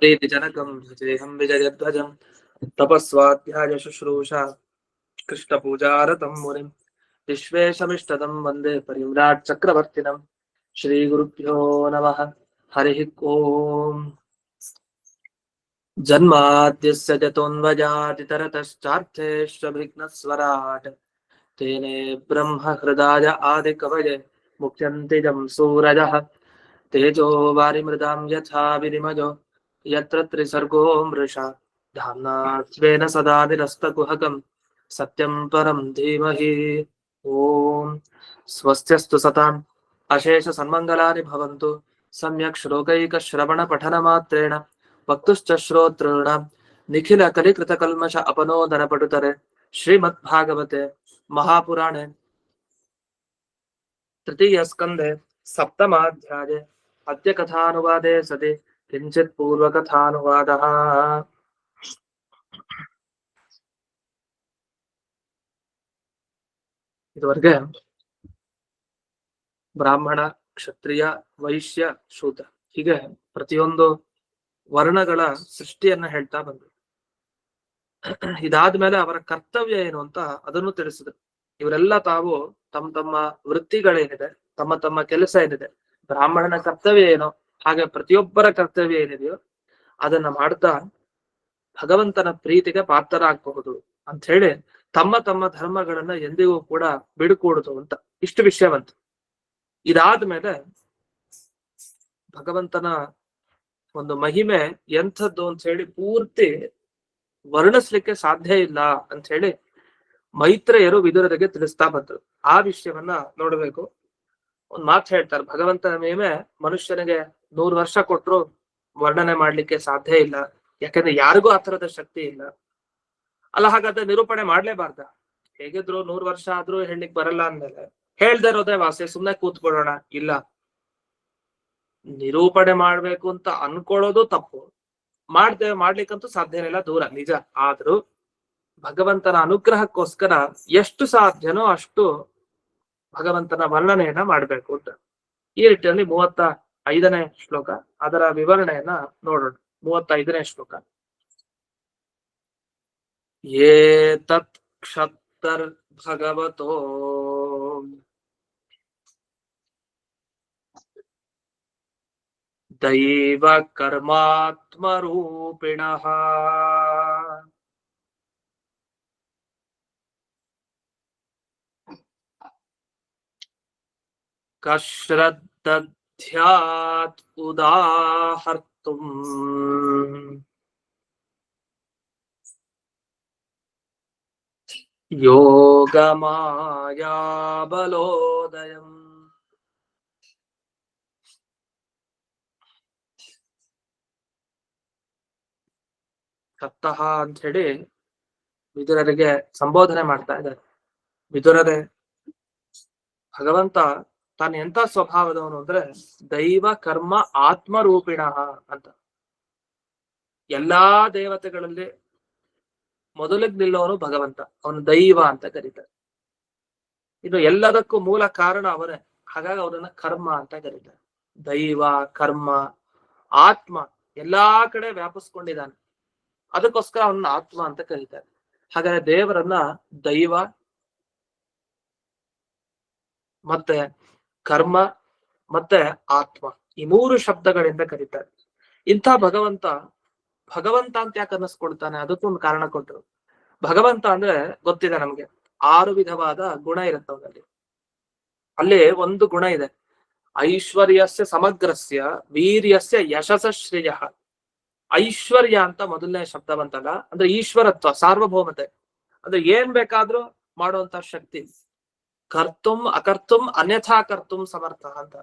प्रीतिजनकं भजेऽहं विजयध्वजं तपस्वाध्याय शुश्रूषा कृष्णपूजारतं मुनिं विश्वेशमिष्टदं वन्दे परिव्राट् चक्रवर्तिनं श्रीगुरुभ्यो नमः। हरिः ओम्। जन्माद्यस्य जतोऽन्वजातितरतश्चार्थेष्वभिघ्नस्वराट् तेने ब्रह्म हृदाय आदिकवये मुह्यन्ति जं सूरजः तेजो वारिमृदां यथा विनिमयो यत्र त्रिसर्गो मृषा धाम्ना स्वेन सदा निरस्तकुहकं सत्यं परं धीमहि। ॐ स्वस्त्यस्तु सताम् अशेष सन्मङ्गलानि भवन्तु। सम्यक् श्लोकैकश्रवणपठनमात्रेण वक्तुश्च श्रोतॄणां निखिलकलिकृतकल्मष अपनोदनपटुतरे श्रीमद्भागवते महापुराणे तृतीयस्कन्धे सप्तमाध्याये अद्य कथानुवादे सति किञ्चित् पूर्वकथानुवादः। ಇದುವರೆಗೆ ಬ್ರಾಹ್ಮಣ, ಕ್ಷತ್ರಿಯ, ವೈಶ್ಯ, ಶೂದ್ರ ಹೀಗೆ ಪ್ರತಿಯೊಂದು ವರ್ಣಗಳ ಸೃಷ್ಟಿಯನ್ನ ಹೇಳ್ತಾ ಬಂದ್ರು. ಇದಾದ್ಮೇಲೆ ಅವರ ಕರ್ತವ್ಯ ಏನು ಅಂತ ಅದನ್ನು ತಿಳಿಸಿದ್ರು. ಇವರೆಲ್ಲ ತಾವು ತಮ್ಮ ತಮ್ಮ ವೃತ್ತಿಗಳೇನಿದೆ, ತಮ್ಮ ತಮ್ಮ ಕೆಲಸ ಏನಿದೆ, ಬ್ರಾಹ್ಮಣನ ಕರ್ತವ್ಯ ಏನೋ ಹಾಗೆ ಪ್ರತಿಯೊಬ್ಬರ ಕರ್ತವ್ಯ ಏನಿದೆಯೋ ಅದನ್ನ ಮಾಡ್ತಾ ಭಗವಂತನ ಪ್ರೀತಿಗೆ ಪಾತ್ರರಾಗಬಹುದು ಅಂತ ಹೇಳಿ ತಮ್ಮ ತಮ್ಮ ಧರ್ಮಗಳನ್ನ ಎಂದಿಗೂ ಕೂಡ ಬಿಡುಕೂಡುದು ಅಂತ ಇಷ್ಟು ವಿಷಯ ಬಂತು. ಇದಾದ್ಮೇಲೆ ಭಗವಂತನ ಒಂದು ಮಹಿಮೆ ಎಂಥದ್ದು ಅಂತ ಹೇಳಿ ಪೂರ್ತಿ ವರ್ಣಿಸ್ಲಿಕ್ಕೆ ಸಾಧ್ಯ ಇಲ್ಲ ಅಂತ ಹೇಳಿ ಮೈತ್ರೇಯರು ವಿದುರರಿಗೆ ತಿಳಿಸ್ತಾ ಬಂದ್ರು. ಆ ವಿಷಯವನ್ನ ನೋಡ್ಬೇಕು. ಒಂದ್ ಮಾತು ಹೇಳ್ತಾರೆ, ಭಗವಂತನ ಮಹಿಮೆ ಮನುಷ್ಯನಿಗೆ 100 ವರ್ಷ ಕೊಟ್ರು ವರ್ಣನೆ ಮಾಡ್ಲಿಕ್ಕೆ ಸಾಧ್ಯ ಇಲ್ಲ, ಯಾಕಂದ್ರೆ ಯಾರಿಗೂ ಆ ತರದ ಶಕ್ತಿ ಇಲ್ಲ. ಅಲ್ಲ, ಹಾಗಾದ್ರೆ ನಿರೂಪಣೆ ಮಾಡ್ಲೇಬಾರ್ದ? ಹೇಗಿದ್ರು 100 ವರ್ಷ ಆದ್ರೂ ಹೇಳಲಿಕ್ಕೆ ಬರಲ್ಲ ಅಂದ್ಮೇಲೆ ಹೇಳ್ದೆ ಇರೋದೇ ವಾಸಿ, ಸುಮ್ನೆ ಕೂತ್ಕೊಳ್ಳೋಣ? ಇಲ್ಲ, ನಿರೂಪಣೆ ಮಾಡ್ಬೇಕು ಅಂತ ಅನ್ಕೊಳ್ಳೋದು ತಪ್ಪು, ಮಾಡ್ಲಿಕ್ಕಂತೂ ಸಾಧ್ಯ ಇಲ್ಲ, ದೂರ ನಿಜ. ಆದ್ರೂ ಭಗವಂತನ ಅನುಗ್ರಹಕ್ಕೋಸ್ಕರ ಎಷ್ಟು ಸಾಧ್ಯನೋ ಅಷ್ಟು ಭಗವಂತನ ವರ್ಣನೆಯನ್ನ ಮಾಡ್ಬೇಕು ಅಂತ ಈ ರೀತಿಯಲ್ಲಿ 35ನೇ ಶ್ಲೋಕ ಅದರ ವಿವರಣೆಯನ್ನ ನೋಡೋಣ. 35ನೇ ಶ್ಲೋಕ. ಏತತ್ ಕ್ಷತ್ತರ್ ಭಗವತೋ ದೈವ ಕರ್ಮಾತ್ಮರೂಪಿಣಃ ಕಶ್ರದ್ಧಧ್ಯಾತ್ ಉದಾಹರ್ತುಂ ಯೋಗಮಾಯಾ ಬಲೋದಯಂ. ಸತ್ತಃ ಅಂತ ಹೇಳಿ ವಿದುರರಿಗೆ ಸಂಬೋಧನೆ ಮಾಡ್ತಾ ಇದ್ದಾರೆ. ವಿದುರರೇ, ಭಗವಂತ ತಾನು ಎಂತ ಸ್ವಭಾವದವನು ಅಂದ್ರೆ ದೈವ ಕರ್ಮ ಆತ್ಮರೂಪಿಣ ಅಂತ. ಎಲ್ಲಾ ದೇವತೆಗಳಲ್ಲಿ ಮೊದಲಿಗೆ ನಿಲ್ಲೋನು ಭಗವಂತ, ಅವನು ದೈವ ಅಂತ ಕರೀತಾರೆ. ಇನ್ನು ಎಲ್ಲದಕ್ಕೂ ಮೂಲ ಕಾರಣ ಅವನೇ, ಹಾಗಾಗಿ ಅವನನ್ನ ಕರ್ಮ ಅಂತ ಕರೀತಾರೆ. ದೈವ, ಕರ್ಮ, ಆತ್ಮ ಎಲ್ಲಾ ಕಡೆ ವ್ಯಾಪಿಸ್ಕೊಂಡಿದ್ದಾನೆ, ಅದಕ್ಕೋಸ್ಕರ ಅವನನ್ನ ಆತ್ಮ ಅಂತ ಕರೀತಾರೆ. ಹಾಗಾದ್ರೆ ದೇವರನ್ನ ದೈವ ಮತ್ತೆ ಕರ್ಮ ಮತ್ತೆ ಆತ್ಮ ಈ 3 ಶಬ್ದಗಳಿಂದ ಕರೀತಾರೆ. ಇಂಥ ಭಗವಂತ ಅಂತ ಯಾಕೆ ಅನ್ನಿಸ್ಕೊಳ್ತಾನೆ? ಅದಕ್ಕೊಂದು ಕಾರಣ ಕೊಟ್ಟರು. ಭಗವಂತ ಅಂದ್ರೆ ಗೊತ್ತಿದೆ ನಮ್ಗೆ, 6 ವಿಧವಾದ ಗುಣ ಇರುತ್ತೆ ಅವನಲ್ಲಿ. ಅಲ್ಲಿ ಒಂದು ಗುಣ ಇದೆ, ಐಶ್ವರ್ಯಸ್ಯ ಸಮಗ್ರಸ್ಯ ವೀರ್ಯಸ್ಯ ಯಶಸ ಶ್ರೇಯ. ಐಶ್ವರ್ಯ ಅಂತ ಮೊದಲನೇ ಶಬ್ದ ಬಂತಲ್ಲ, ಅಂದ್ರೆ ಈಶ್ವರತ್ವ, ಸಾರ್ವಭೌಮತೆ, ಅಂದ್ರೆ ಏನ್ ಬೇಕಾದ್ರೂ ಮಾಡುವಂತ ಶಕ್ತಿ. ಕರ್ತುಂ ಅಕರ್ತುಂ ಅನ್ಯಥಾ ಕರ್ತುಂ ಸಮರ್ಥ ಅಂತ,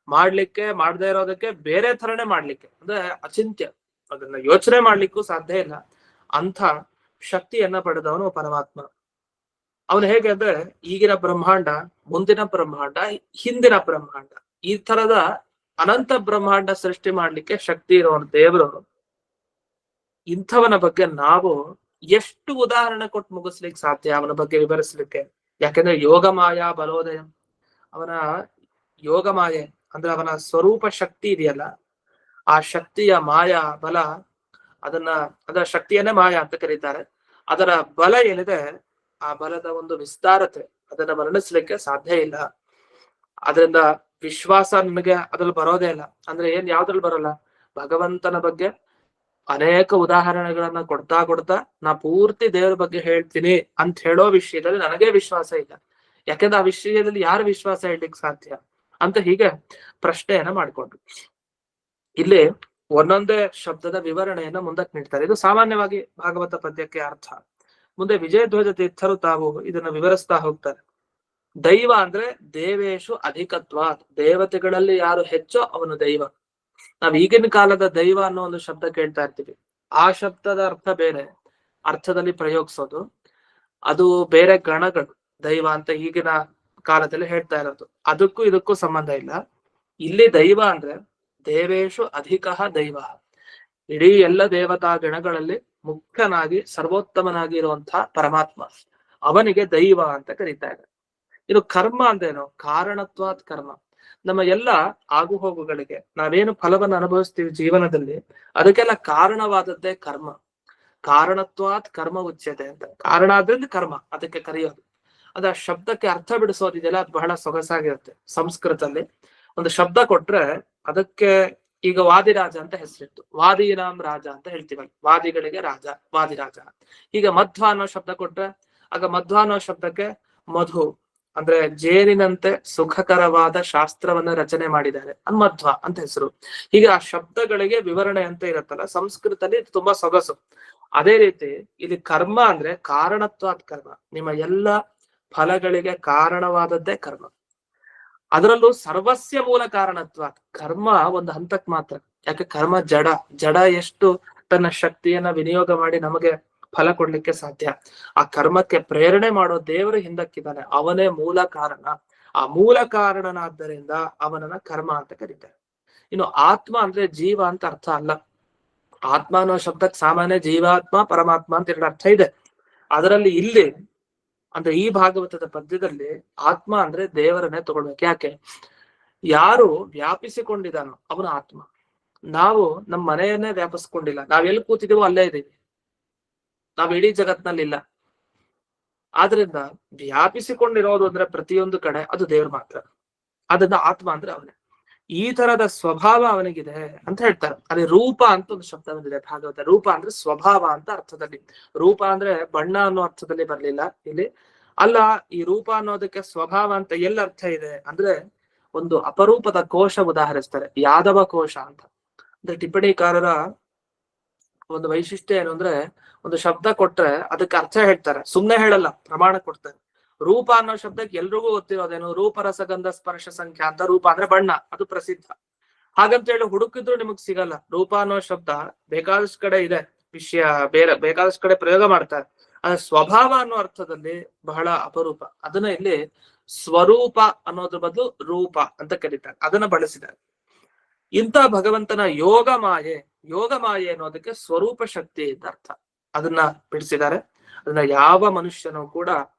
ಮಾಡ್ಲಿಕ್ಕೆ ಮಾಡದೇ ಇರೋದಕ್ಕೆ ಬೇರೆ ತರನೇ ಮಾಡ್ಲಿಕ್ಕೆ, ಅಂದ್ರೆ ಅಚಿಂತ್ಯ, ಅದನ್ನ ಯೋಚನೆ ಮಾಡ್ಲಿಕ್ಕೂ ಸಾಧ್ಯ ಇಲ್ಲ ಅಂಥ ಶಕ್ತಿಯನ್ನ ಪಡೆದವನು ಪರಮಾತ್ಮ. ಅವನು ಹೇಗೆ ಅಂದ್ರೆ ಈಗಿನ ಬ್ರಹ್ಮಾಂಡ, ಮುಂದಿನ ಬ್ರಹ್ಮಾಂಡ, ಹಿಂದಿನ ಬ್ರಹ್ಮಾಂಡ, ಈ ತರದ ಅನಂತ ಬ್ರಹ್ಮಾಂಡ ಸೃಷ್ಟಿ ಮಾಡ್ಲಿಕ್ಕೆ ಶಕ್ತಿ ಇರುವವನು ದೇವರು. ಇಂಥವನ ಬಗ್ಗೆ ನಾವು ಎಷ್ಟು ಉದಾಹರಣೆ ಕೊಟ್ಟು ಮುಗಿಸ್ಲಿಕ್ಕೆ ಸಾಧ್ಯ ಅವನ ಬಗ್ಗೆ ವಿವರಿಸ್ಲಿಕ್ಕೆ? ಯಾಕೆಂದ್ರೆ ಯೋಗಮಾಯಾ ಬಲೋದಯ, ಅವನ ಯೋಗಮಾಯೆ ಅಂದ್ರೆ ಅವನ ಸ್ವರೂಪ ಶಕ್ತಿ ಇದೆಯಲ್ಲ, ಆ ಶಕ್ತಿಯ ಮಾಯಾ ಬಲ, ಅದರ ಶಕ್ತಿಯನ್ನೇ ಮಾಯಾ ಅಂತ ಕರೀತಾರೆ. ಅದರ ಬಲ ಏನಿದೆ, ಆ ಬಲದ ಒಂದು ವಿಸ್ತಾರತೆ ಅದನ್ನ ವರ್ಣಿಸ್ಲಿಕ್ಕೆ ಸಾಧ್ಯ ಇಲ್ಲ. ಅದರಿಂದ ವಿಶ್ವಾಸ ನನಗೆ ಅದ್ರಲ್ಲಿ ಬರೋದೇ ಇಲ್ಲ. ಅಂದ್ರೆ ಯಾವ್ದ್ರಲ್ಲಿ ಬರಲ್ಲ, ಭಗವಂತನ ಬಗ್ಗೆ ಅನೇಕ ಉದಾಹರಣೆಗಳನ್ನ ಕೊಡ್ತಾ ನಾ ಪೂರ್ತಿ ದೇವರ ಬಗ್ಗೆ ಹೇಳ್ತೀನಿ ಅಂತ ಹೇಳೋ ವಿಷಯದಲ್ಲಿ ನನಗೆ ವಿಶ್ವಾಸ ಇಲ್ಲ. ಯಾಕಂದ್ರೆ ಆ ವಿಷಯದಲ್ಲಿ ಯಾರು ವಿಶ್ವಾಸ ಇಡ್ಲಿಕ್ಕೆ ಸಾಧ್ಯ ಅಂತ ಹೀಗೆ ಪ್ರಶ್ನೆಯನ್ನ ಮಾಡ್ಕೊಂಡ್ರು. ಇಲ್ಲಿ ಒಂದೊಂದೇ ಶಬ್ದದ ವಿವರಣೆಯನ್ನ ಮುಂದಕ್ಕೆ ನೀಡ್ತಾರೆ. ಇದು ಸಾಮಾನ್ಯವಾಗಿ ಭಾಗವತ ಪದ್ಯಕ್ಕೆ ಅರ್ಥ. ಮುಂದೆ ವಿಜಯಧ್ವಜ ತೀರ್ಥರು ತಾವು ಇದನ್ನ ವಿವರಿಸ್ತಾ ಹೋಗ್ತಾರೆ. ದೈವ ಅಂದ್ರೆ ದೇವೇಶು ಅಧಿಕತ್ವ, ದೇವತೆಗಳಲ್ಲಿ ಯಾರು ಹೆಚ್ಚೋ ಅವನು ದೈವ. ನಾವ್ ಈಗಿನ ಕಾಲದ ದೈವ ಅನ್ನೋ ಒಂದು ಶಬ್ದ ಕೇಳ್ತಾ ಇರ್ತೀವಿ. ಆ ಶಬ್ದದ ಅರ್ಥ ಬೇರೆ ಅರ್ಥದಲ್ಲಿ ಪ್ರಯೋಗಿಸೋದು, ಅದು ಬೇರೆ ಗಣಗಳು ದೈವ ಅಂತ ಈಗಿನ ಕಾಲದಲ್ಲಿ ಹೇಳ್ತಾ ಇರೋದು. ಅದಕ್ಕೂ ಇದಕ್ಕೂ ಸಂಬಂಧ ಇಲ್ಲ. ಇಲ್ಲಿ ದೈವ ಅಂದ್ರೆ ದೇವೇಶು ಅಧಿಕ ದೈವ, ಇಡೀ ಎಲ್ಲ ದೇವತಾ ಗಣಗಳಲ್ಲಿ ಮುಖ್ಯನಾಗಿ ಸರ್ವೋತ್ತಮನಾಗಿ ಇರುವಂತಹ ಪರಮಾತ್ಮ, ಅವನಿಗೆ ದೈವ ಅಂತ ಕರೀತಾರೆ. ಇದು ಕರ್ಮ ಅಂದ್ರೇನು, ಕಾರಣತ್ವಾತ್ ಕರ್ಮ. ನಮ್ಮ ಎಲ್ಲ ಆಗುಹೋಗುಗಳಿಗೆ ನಾವೇನು ಫಲವನ್ನು ಅನುಭವಿಸ್ತೀವಿ ಜೀವನದಲ್ಲಿ, ಅದಕ್ಕೆಲ್ಲ ಕಾರಣವಾದದ್ದೇ ಕರ್ಮ. ಕಾರಣತ್ವಾತ್ ಕರ್ಮ ಉಚ್ಯತೆ ಅಂತ. ಕಾರಣ ಆದ್ರಿಂದ ಕರ್ಮ ಅದಕ್ಕೆ ಕರೆಯೋದು. ಅದ ಶಬ್ದಕ್ಕೆ ಅರ್ಥ ಬಿಡಿಸೋದಿದೆಯಲ್ಲ, ಅದು ಬಹಳ ಸೊಗಸಾಗಿರುತ್ತೆ. ಸಂಸ್ಕೃತದಲ್ಲಿ ಒಂದು ಶಬ್ದ ಕೊಟ್ರೆ ಅದಕ್ಕೆ, ಈಗ ವಾದಿರಾಜ ಅಂತ ಹೆಸರಿತ್ತು, ವಾದಿನಾಂ ರಾಜ ಅಂತ ಹೇಳ್ತೀವಲ್ಲ, ವಾದಿಗಳಿಗೆ ರಾಜ, ವಾದಿರಾಜ. ಈಗ ಮಧ್ವ ಅನ್ನೋ ಶಬ್ದ ಕೊಟ್ರೆ, ಆಗ ಮಧ್ವ ಅನ್ನೋ ಶಬ್ದಕ್ಕೆ ಮಧು ಅಂದ್ರೆ ಜೇನಿನಂತೆ ಸುಖಕರವಾದ ಶಾಸ್ತ್ರವನ್ನ ರಚನೆ ಮಾಡಿದ್ದಾರೆ, ಮಧ್ವ ಅಂತ ಹೆಸರು. ಹೀಗೆ ಆ ಶಬ್ದಗಳಿಗೆ ವಿವರಣೆ ಅಂತ ಇರುತ್ತಲ್ಲ, ಸಂಸ್ಕೃತದಲ್ಲಿ ತುಂಬಾ ಸೊಗಸು. ಅದೇ ರೀತಿ ಇಲ್ಲಿ ಕರ್ಮ ಅಂದ್ರೆ ಕಾರಣತ್ವಾತ್ ಕರ್ಮ. ನಿಮ್ಮ ಎಲ್ಲ ಫಲಗಳಿಗೆ ಕಾರಣವಾದದ್ದೇ ಕರ್ಮ. ಅದರಲ್ಲೂ ಸರ್ವಸ್ಯ ಮೂಲ ಕಾರಣತ್ವ. ಕರ್ಮ ಒಂದು ಹಂತಕ್ ಮಾತ್ರ. ಯಾಕೆ ಕರ್ಮ ಜಡ ಎಷ್ಟು ತನ್ನ ಶಕ್ತಿಯನ್ನ ವಿನಿಯೋಗ ಮಾಡಿ ನಮಗೆ ಫಲ ಕೊಡ್ಲಿಕ್ಕೆ ಸಾಧ್ಯ. ಆ ಕರ್ಮಕ್ಕೆ ಪ್ರೇರಣೆ ಮಾಡೋ ದೇವರು ಹಿಂದಕ್ಕಿದ್ದಾನೆ, ಅವನೇ ಮೂಲ ಕಾರಣ. ಆ ಮೂಲ ಕಾರಣನಾದ್ದರಿಂದ ಅವನನ್ನ ಕರ್ಮ ಅಂತ ಕರೀತಾರೆ. ಇನ್ನು ಆತ್ಮ ಅಂದ್ರೆ ಜೀವ ಅಂತ ಅರ್ಥ ಅಲ್ಲ. ಆತ್ಮ ಅನ್ನೋ ಶಬ್ದಕ್ಕೆ ಸಾಮಾನ್ಯ ಜೀವಾತ್ಮ ಪರಮಾತ್ಮ ಅಂತ ಎರಡು ಅರ್ಥ ಇದೆ. ಅದರಲ್ಲಿ ಇಲ್ಲಿ ಅಂದ್ರೆ ಈ ಭಾಗವತದ ಪದ್ಯದಲ್ಲಿ ಆತ್ಮ ಅಂದ್ರೆ ದೇವರನ್ನೇ ತಗೊಳ್ಬೇಕು. ಯಾಕೆ, ಯಾರು ವ್ಯಾಪಿಸಿಕೊಂಡಿದ್ದಾನೋ ಅವನ ಆತ್ಮ. ನಾವು ನಮ್ಮ ಮನೆಯನ್ನೇ ವ್ಯಾಪಿಸ್ಕೊಂಡಿಲ್ಲ, ನಾವೆಲ್ಲಿ ಕೂತಿದೀವೋ ಅಲ್ಲೇ ಇದೀವಿ, ನಾವ್ ಇಡೀ ಜಗತ್ನಲ್ಲಿ ಇಲ್ಲ. ಆದ್ರಿಂದ ವ್ಯಾಪಿಸಿಕೊಂಡಿರೋದು ಅಂದ್ರೆ ಪ್ರತಿಯೊಂದು ಕಡೆ ಅದು ದೇವ್ರು ಮಾತ್ರ. ಅದನ್ನ ಆತ್ಮ ಅಂದ್ರೆ ಅವನೇ. ಈ ತರದ ಸ್ವಭಾವ ಅವನಿಗಿದೆ ಅಂತ ಹೇಳ್ತಾರೆ. ಅದೇ ರೂಪ ಅಂತ ಒಂದು ಶಬ್ದ ಬಂದಿದೆ ಭಾಗವತ. ರೂಪ ಅಂದ್ರೆ ಸ್ವಭಾವ ಅಂತ ಅರ್ಥದಲ್ಲಿ. ರೂಪ ಅಂದ್ರೆ ಬಣ್ಣ ಅನ್ನೋ ಅರ್ಥದಲ್ಲಿ ಬರ್ಲಿಲ್ಲ ಇಲ್ಲಿ. ಅಲ್ಲ, ಈ ರೂಪ ಅನ್ನೋದಕ್ಕೆ ಸ್ವಭಾವ ಅಂತ ಎಲ್ಲ ಅರ್ಥ ಇದೆ ಅಂದ್ರೆ, ಒಂದು ಅಪರೂಪದ ಕೋಶ ಉದಾಹರಿಸ್ತಾರೆ, ಯಾದವ ಕೋಶ ಅಂತ. ಅಂದ್ರೆ ಟಿಪ್ಪಣಿಕಾರರ ಒಂದು ವೈಶಿಷ್ಟ್ಯ ಏನು ಅಂದ್ರೆ, ಒಂದು ಶಬ್ದ ಕೊಟ್ರೆ ಅದಕ್ಕೆ ಅರ್ಥ ಹೇಳ್ತಾರೆ, ಸುಮ್ನೆ ಹೇಳಲ್ಲ, ಪ್ರಮಾಣ ಕೊಡ್ತಾರೆ. ರೂಪ ಅನ್ನೋ ಶಬ್ದಕ್ಕೆ ಎಲ್ರಿಗೂ ಗೊತ್ತಿರೋದೇನು, ರೂಪರಸಗಂಧ ಸ್ಪರ್ಶ ಸಂಖ್ಯಾ ಅಂತ. ರೂಪ ಅಂದ್ರೆ ಬಣ್ಣ, ಅದು ಪ್ರಸಿದ್ಧ. ಹಾಗಂತ ಹೇಳಿ ಹುಡುಕಿದ್ರು ನಿಮಗ್ ಸಿಗಲ್ಲ. ರೂಪ ಅನ್ನೋ ಶಬ್ದ ಬೇಕಾದಷ್ಟು ಕಡೆ ಇದೆ, ವಿಷಯ ಬೇರೆ ಬೇಕಾದಷ್ಟು ಕಡೆ ಪ್ರಯೋಗ ಮಾಡ್ತಾರೆ. ಆ ಸ್ವಭಾವ ಅನ್ನೋ ಅರ್ಥದಲ್ಲಿ ಬಹಳ ಅಪರೂಪ. ಅದನ್ನ ಇಲ್ಲಿ ಸ್ವರೂಪ ಅನ್ನೋದ್ರ ಬದಲು ರೂಪ ಅಂತ ಕರೀತಾರೆ, ಅದನ್ನ ಬಳಸಿದ್ದಾರೆ. ಇಂಥ ಭಗವಂತನ ಯೋಗ ಮಾಯೆ ಅನ್ನೋದಕ್ಕೆ ಸ್ವರೂಪ ಶಕ್ತಿ ಅಂತ ಅರ್ಥ. ಅದನ್ನ ಬಿಡಿಸಿದ್ದಾರೆ. ಅದನ್ನ ಯಾವ ಮನುಷ್ಯನೂ ಕೂಡ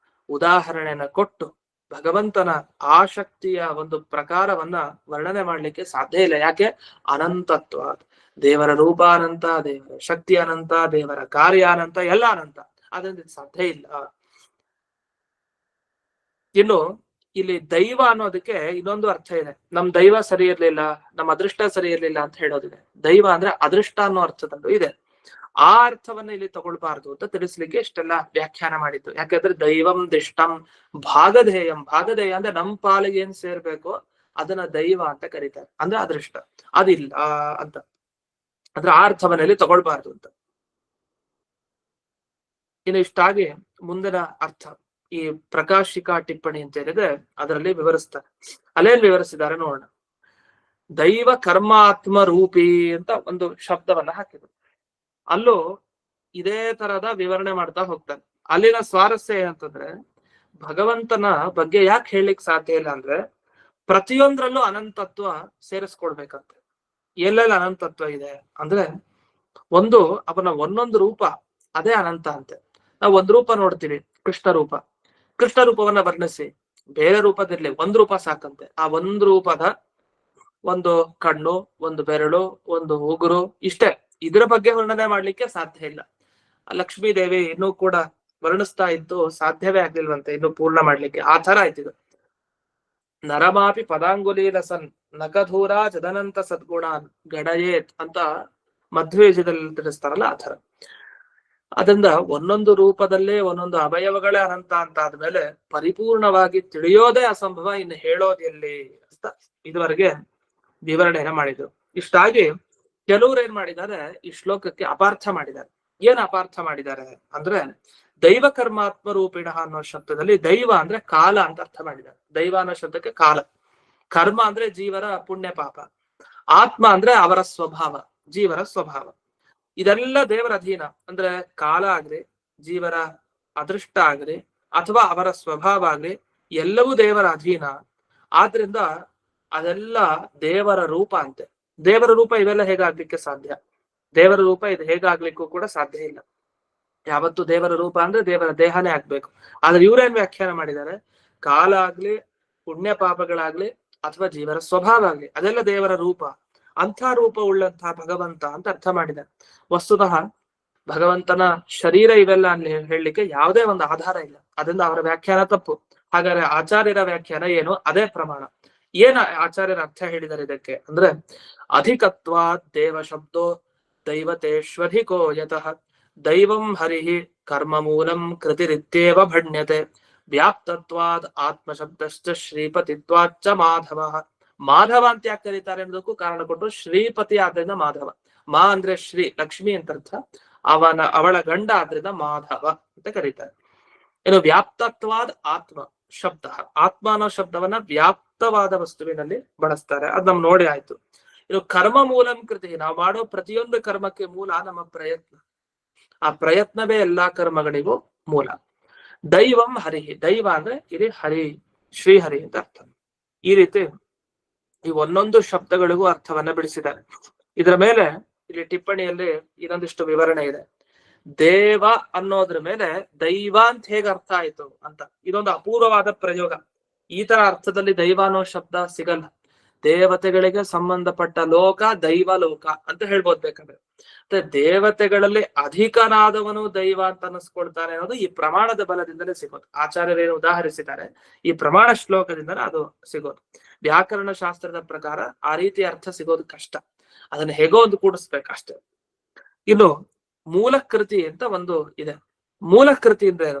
ಉದಾಹರಣೆಯನ್ನ ಕೊಟ್ಟು ಭಗವಂತನ ಆ ಶಕ್ತಿಯ ಒಂದು ಪ್ರಕಾರವನ್ನ ವರ್ಣನೆ ಮಾಡ್ಲಿಕ್ಕೆ ಸಾಧ್ಯ ಇಲ್ಲ. ಯಾಕೆ, ಅನಂತತ್ವ. ದೇವರ ರೂಪ ಅನಂತ, ದೇವರ ಶಕ್ತಿ ಅನಂತ, ದೇವರ ಕಾರ್ಯ ಅನಂತ, ಎಲ್ಲ ಅನಂತ. ಅದರಿಂದ ಸಾಧ್ಯ ಇಲ್ಲ. ಇನ್ನು ಇಲ್ಲಿ ದೈವ ಅನ್ನೋದಕ್ಕೆ ಇನ್ನೊಂದು ಅರ್ಥ ಇದೆ. ನಮ್ ದೈವ ಸರಿ ಇರ್ಲಿಲ್ಲ, ನಮ್ ಅದೃಷ್ಟ ಸರಿ ಇರ್ಲಿಲ್ಲ ಅಂತ ಹೇಳೋದಿದೆ. ದೈವ ಅಂದ್ರೆ ಅದೃಷ್ಟ ಅನ್ನೋ ಅರ್ಥದಲ್ಲೂ ಇದೆ. ಆ ಅರ್ಥವನ್ನ ಇಲ್ಲಿ ತಗೊಳ್ಬಾರ್ದು ಅಂತ ತಿಳಿಸ್ಲಿಕ್ಕೆ ಇಷ್ಟೆಲ್ಲ ವ್ಯಾಖ್ಯಾನ ಮಾಡಿದ್ದು. ಯಾಕಂದ್ರೆ ದೈವಂ ದಿಷ್ಟಂ ಭಾಗಧೇಯಂ. ಭಾಗಧೇಯ ಅಂದ್ರೆ ನಮ್ ಪಾಲಿಗೆ ಏನ್ ಸೇರ್ಬೇಕೋ ಅದನ್ನ ದೈವ ಅಂತ ಕರೀತಾರೆ, ಅಂದ್ರೆ ಅದೃಷ್ಟ. ಅದಿಲ್ಲ ಅಂತ, ಅಂದ್ರೆ ಆ ಅರ್ಥವನ್ನ ಇಲ್ಲಿ ತಗೊಳ್ಬಾರ್ದು ಅಂತ. ಇನ್ನು ಇಷ್ಟಾಗಿ ಮುಂದಿನ ಅರ್ಥ ಈ ಪ್ರಕಾಶಿಕಾ ಟಿಪ್ಪಣಿ ಅಂತ ಏನಿದೆ ಅದರಲ್ಲಿ ವಿವರಿಸ್ತಾರೆ. ಅಲ್ಲೇನ್ ವಿವರಿಸಿದ್ದಾರೆ ನೋಡೋಣ. ದೈವ ಕರ್ಮಾತ್ಮ ರೂಪಿ ಅಂತ ಒಂದು ಶಬ್ದವನ್ನ ಹಾಕಿದ್ರು. ಅಲ್ಲೂ ಇದೇ ತರದ ವಿವರಣೆ ಮಾಡ್ತಾ ಹೋಗ್ತಾನೆ. ಅಲ್ಲಿನ ಸ್ವಾರಸ್ಯ ಏನಂತಂದ್ರೆ, ಭಗವಂತನ ಬಗ್ಗೆ ಯಾಕೆ ಹೇಳಲಿಕ್ಕೆ ಸಾಧ್ಯ ಇಲ್ಲ ಅಂದ್ರೆ, ಪ್ರತಿಯೊಂದ್ರಲ್ಲೂ ಅನಂತತ್ವ ಸೇರಿಸ್ಕೊಡ್ಬೇಕಂತೆ. ಎಲ್ಲೆಲ್ಲ ಅನಂತತ್ವ ಇದೆ ಅಂದ್ರೆ, ಒಂದು ಅವನ ಒಂದೊಂದು ರೂಪ ಅದೇ ಅನಂತ ಅಂತೆ. ನಾವು ಒಂದ್ ರೂಪ ನೋಡ್ತೀವಿ, ಕೃಷ್ಣ ರೂಪ. ಕೃಷ್ಣ ರೂಪವನ್ನ ವರ್ಣಿಸಿ ಬೇರೆ ರೂಪದಿರ್ಲಿ, ಒಂದ್ ರೂಪ ಸಾಕಂತೆ. ಆ ಒಂದ್ ರೂಪದ ಒಂದು ಕಣ್ಣು, ಒಂದು ಬೆರಳು, ಒಂದು ಉಗುರು, ಇಷ್ಟೇ. ಇದ್ರ ಬಗ್ಗೆ ವರ್ಣನೆ ಮಾಡ್ಲಿಕ್ಕೆ ಸಾಧ್ಯ ಇಲ್ಲ. ಲಕ್ಷ್ಮೀ ದೇವಿ ಇನ್ನೂ ಕೂಡ ವರ್ಣಿಸ್ತಾ ಇದ್ದು ಸಾಧ್ಯವೇ ಆಗ್ಲಿಲ್ವಂತೆ ಇನ್ನು ಪೂರ್ಣ ಮಾಡ್ಲಿಕ್ಕೆ. ಆ ತರ ಆಯ್ತಿದು. ನರಮಾಪಿ ಪದಾಂಗುಲೀಲ ಸನ್ ನಖಧೂರ ಜದನಂತ ಸದ್ಗುಣಾನ್ ಗಡಯೇತ್ ಅಂತ ಮಧ್ವೇಜದಲ್ಲಿ ತಿಳಿಸ್ತಾರಲ್ಲ ಆ ತರ. ಅದರಿಂದ ಒಂದೊಂದು ರೂಪದಲ್ಲೇ ಒಂದೊಂದು ಅವಯವಗಳೇ ಅನಂತ ಅಂತ ಆದ್ಮೇಲೆ ಪರಿಪೂರ್ಣವಾಗಿ ತಿಳಿಯೋದೇ ಅಸಂಭವ, ಇನ್ನು ಹೇಳೋದೆಲ್ಲಿ ಅಂತ ಇದುವರೆಗೆ ವಿವರಣೆಯನ್ನ ಮಾಡಿದ್ರು. ಇಷ್ಟಾಗಿ ಕೆಲವ್ರು ಏನ್ ಮಾಡಿದ್ದಾರೆ, ಈ ಶ್ಲೋಕಕ್ಕೆ ಅಪಾರ್ಥ ಮಾಡಿದ್ದಾರೆ. ಏನ್ ಅಪಾರ್ಥ ಮಾಡಿದ್ದಾರೆ ಅಂದ್ರೆ, ದೈವ ಕರ್ಮಾತ್ಮ ರೂಪಿಣ ಅನ್ನೋ ಶಬ್ದದಲ್ಲಿ ದೈವ ಅಂದ್ರೆ ಕಾಲ ಅಂತ ಅರ್ಥ ಮಾಡಿದ್ದಾರೆ. ದೈವ ಅನ್ನೋ ಶಬ್ದಕ್ಕೆ ಕಾಲ, ಕರ್ಮ ಅಂದ್ರೆ ಜೀವರ ಪುಣ್ಯ ಪಾಪ, ಆತ್ಮ ಅಂದ್ರೆ ಅವರ ಸ್ವಭಾವ, ಜೀವರ ಸ್ವಭಾವ. ಇದೆಲ್ಲ ದೇವರ ಅಧೀನ. ಅಂದ್ರೆ ಕಾಲ ಆಗ್ಲಿ, ಜೀವರ ಅದೃಷ್ಟ ಆಗ್ಲಿ, ಅಥವಾ ಅವರ ಸ್ವಭಾವ ಆಗ್ಲಿ, ಎಲ್ಲವೂ ದೇವರ ಅಧೀನ. ಆದ್ರಿಂದ ಅದೆಲ್ಲ ದೇವರ ರೂಪ ಅಂತೆ. ದೇವರ ರೂಪ ಇವೆಲ್ಲ ಹೇಗಾಗ್ಲಿಕ್ಕೆ ಸಾಧ್ಯ? ದೇವರ ರೂಪ ಇದು ಹೇಗಾಗ್ಲಿಕ್ಕೂ ಕೂಡ ಸಾಧ್ಯ ಇಲ್ಲ. ಯಾವತ್ತು ದೇವರ ರೂಪ ಅಂದ್ರೆ ದೇವರ ದೇಹನೇ ಆಗ್ಬೇಕು. ಆದ್ರೆ ಇವ್ರೇನ್ ವ್ಯಾಖ್ಯಾನ ಮಾಡಿದ್ದಾರೆ, ಕಾಲ ಆಗ್ಲಿ, ಪುಣ್ಯ ಪಾಪಗಳಾಗ್ಲಿ, ಅಥವಾ ಜೀವರ ಸ್ವಭಾವ ಆಗ್ಲಿ, ಅದೆಲ್ಲ ದೇವರ ರೂಪ. ಅಂಥ ರೂಪ ಉಳ್ಳಂತಹ ಭಗವಂತ ಅಂತ ಅರ್ಥ ಮಾಡಿದ್ದಾರೆ. ವಸ್ತುತಃ ಭಗವಂತನ ಶರೀರ ಇವೆಲ್ಲ ಹೇಳಲಿಕ್ಕೆ ಯಾವುದೇ ಒಂದು ಆಧಾರ ಇಲ್ಲ. ಅದರಿಂದ ಅವರ ವ್ಯಾಖ್ಯಾನ ತಪ್ಪು. ಹಾಗಾದ್ರೆ ಆಚಾರ್ಯರ ವ್ಯಾಖ್ಯಾನ ಏನು? ಅದೇ ಪ್ರಮಾಣ. ಏನ ಆಚಾರ್ಯರ ಅರ್ಥ ಹೇಳಿದ್ದಾರೆ ಇದಕ್ಕೆ ಅಂದ್ರೆ, ಅಧಿಕತ್ವಾತ್ ದೇವ ಶಬ್ದೋ ದೈವತೇಶ್ವಧಿಕೋ ಯತಃ ದೈವಂ ಹರಿಹಿ ಕರ್ಮ ಮೂಲಂ ಕೃತಿರಿತ್ಯೇವ ಭಣ್ಯತೆ ವ್ಯಾಪ್ತತ್ವಾದ್ ಆತ್ಮಶಬ್ದಶ್ಚ ಶ್ರೀಪತಿತ್ವಾಚ್ಚ ಮಾಧವ. ಮಾಧವ ಅಂತ ಯಾಕೆ ಕರೀತಾರೆ ಅನ್ನೋದಕ್ಕೂ ಕಾರಣ ಕೊಟ್ಟು, ಶ್ರೀಪತಿ ಆದ್ರಿಂದ ಮಾಧವ. ಮಾ ಅಂದ್ರೆ ಶ್ರೀ, ಲಕ್ಷ್ಮಿ ಅಂತ ಅರ್ಥ. ಅವಳ ಗಂಡ ಆದ್ರಿಂದ ಮಾಧವ ಅಂತ ಕರೀತಾರೆ. ಇನ್ನು ವ್ಯಾಪ್ತತ್ವಾದ್ ಆತ್ಮ ಶಬ್ದ, ಆತ್ಮ ಅನ್ನೋ ಶಬ್ದವನ್ನ ವ್ಯಾಪ್ತವಾದ ವಸ್ತುವಿನಲ್ಲಿ ಬಳಸ್ತಾರೆ. ಅದ್ ನಮ್ ನೋಡಿ ಆಯ್ತು. ಇನ್ನು ಕರ್ಮ ಮೂಲಂ ಕೃತಿ, ನಾವು ಮಾಡೋ ಪ್ರತಿಯೊಂದು ಕರ್ಮಕ್ಕೆ ಮೂಲ ನಮ್ಮ ಪ್ರಯತ್ನ. ಆ ಪ್ರಯತ್ನವೇ ಎಲ್ಲಾ ಕರ್ಮಗಳಿಗೂ ಮೂಲ. ದೈವಂ ಹರಿಹಿ, ದೈವ ಅಂದ್ರೆ ಇಲ್ಲಿ ಹರಿ, ಶ್ರೀಹರಿ ಅಂತ ಅರ್ಥ. ಈ ರೀತಿ ಈ ಒಂದೊಂದು ಶಬ್ದಗಳಿಗೂ ಅರ್ಥವನ್ನ ಬಿಡಿಸಿದ್ದಾರೆ. ಇದರ ಮೇಲೆ ಇಲ್ಲಿ ಟಿಪ್ಪಣಿಯಲ್ಲಿ ಇನ್ನೊಂದಿಷ್ಟು ವಿವರಣೆ ಇದೆ. ದೇವ ಅನ್ನೋದ್ರ ಮೇಲೆ ದೈವ ಅಂತ ಹೇಗೆ ಅರ್ಥ ಆಯ್ತು ಅಂತ, ಇದೊಂದು ಅಪೂರ್ವವಾದ ಪ್ರಯೋಗ. ಈ ತರ ಅರ್ಥದಲ್ಲಿ ದೈವ ಅನ್ನೋ ಶಬ್ದ ಸಿಗಲ್ಲ. ದೇವತೆಗಳಿಗೆ ಸಂಬಂಧಪಟ್ಟ ಲೋಕ ದೈವ ಲೋಕ ಅಂತ ಹೇಳ್ಬೋದು ಬೇಕಾದ್ರೆ. ಮತ್ತೆ ದೇವತೆಗಳಲ್ಲಿ ಅಧಿಕನಾದವನು ದೈವ ಅಂತ ಅನ್ನಿಸ್ಕೊಳ್ತಾನೆ ಅನ್ನೋದು ಈ ಪ್ರಮಾಣದ ಬಲದಿಂದಲೇ ಸಿಗೋದು. ಆಚಾರ್ಯರೇನು ಉದಾಹರಿಸಿದ್ದಾರೆ, ಈ ಪ್ರಮಾಣ ಶ್ಲೋಕದಿಂದಲೇ ಅದು ಸಿಗೋದು. ವ್ಯಾಕರಣ ಶಾಸ್ತ್ರದ ಪ್ರಕಾರ ಆ ರೀತಿ ಅರ್ಥ ಸಿಗೋದು ಕಷ್ಟ. ಅದನ್ನ ಹೇಗೋ ಒಂದು ಕೂಡಿಸ್ಬೇಕಷ್ಟೇ. ಇನ್ನು ಮೂಲಕೃತಿ ಅಂತ ಒಂದು ಇದೆ. ಮೂಲಕೃತಿ ಅಂದ್ರೆ ಏನು?